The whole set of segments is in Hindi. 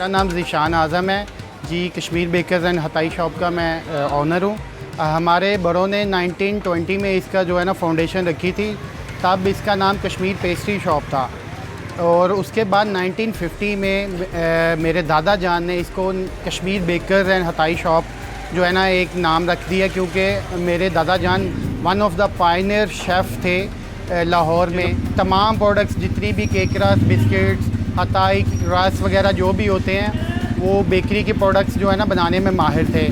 मेरा नाम ज़ीशान आज़म है जी। कश्मीर बेकर्स एंड हताई शॉप का मैं ऑनर हूँ। हमारे बड़ों ने 1920 में इसका जो है ना फाउंडेशन रखी थी, तब इसका नाम कश्मीर पेस्ट्री शॉप था। और उसके बाद 1950 में मेरे दादा जान ने इसको कश्मीर बेकर्स एंड हताई शॉप जो है ना एक नाम रख दिया, क्योंकि मेरे दादा जान one of the Pioneer chef थे लाहौर में। तमाम प्रोडक्ट्स जितनी भी केक रस, बिस्किट्स, हताई रस वगैरह जो भी होते हैं, वो बेकरी के प्रोडक्ट्स जो है ना बनाने में माहिर थे।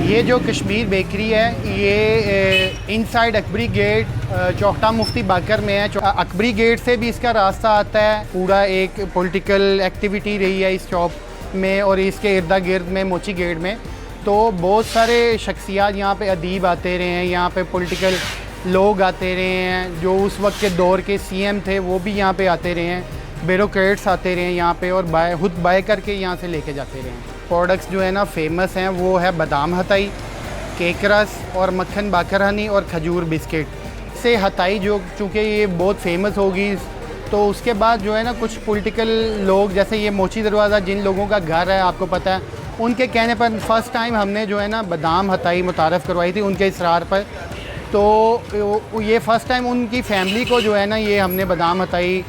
ये जो कश्मीर बेकरी है ये इनसाइड अकबरी गेट चौखटा मुफ्ती बाकर में है। अकबरी गेट से भी इसका रास्ता आता है। पूरा एक पॉलिटिकल एक्टिविटी रही है इस शॉप में और इसके इर्द गिर्द में मोची गेट में, तो बहुत सारे शख्सियात यहाँ पे अदीब आते रहे हैं, यहाँ पे पॉलिटिकल लोग आते रहे हैं, जो उस वक्त के दौर के सीएम थे वो भी यहाँ पे आते रहे हैं, ब्यूरोक्रेट्स आते रहे हैं यहाँ पे और खुद बाय करके यहाँ से लेके जाते रहे हैं। प्रोडक्ट्स जो है ना फेमस हैं वो है बादाम हताई, केक रस और मक्खन बाकर हनी और खजूर बिस्किट से हताई, जो चूँकि ये बहुत फेमस होगी। तो उसके बाद जो है ना कुछ पॉलिटिकल लोग, जैसे ये मोची दरवाज़ा जिन लोगों का घर है आपको पता है, उनके कहने पर फ़र्स्ट टाइम हमने जो है ना बादाम हताई मुतारफ़ करवाई थी उनके इसरार पर। तो ये फ़र्स्ट टाइम उनकी फ़ैमिली को जो है ना ये हमने बादाम हताई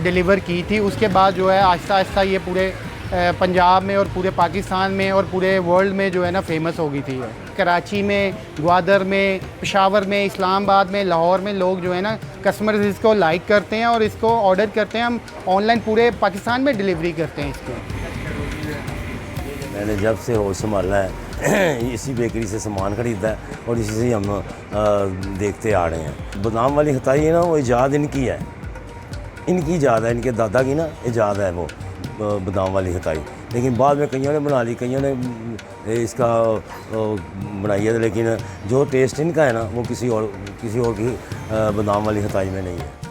डिलीवर की थी। उसके बाद जो है आहिस्ता आहिस्ता ये पूरे पंजाब में और पूरे पाकिस्तान में और पूरे वर्ल्ड में जो है ना फेमस हो गई थी। कराची में, ग्वादर में, पेशावर में, इस्लामाबाद में, लाहौर में लोग जो है ना कस्टमर्स इसको लाइक करते हैं और इसको ऑर्डर करते हैं। हम ऑनलाइन पूरे पाकिस्तान में डिलीवरी करते हैं इसको। मैंने जब से होश संभाला है इसी बेकरी से सामान ख़रीदा है और इसी से हम देखते आ रहे हैं। बादाम वाली हताई है ना, वो ईजाद इनकी है, इनकी ईजाद है, इनके दादा की ना ईजाद है वो बादाम वाली हताई। लेकिन बाद में कईयों ने बना ली, कईयों ने इसका बनाई है, लेकिन जो टेस्ट इनका है ना वो किसी और की बादाम वाली हताई में नहीं है।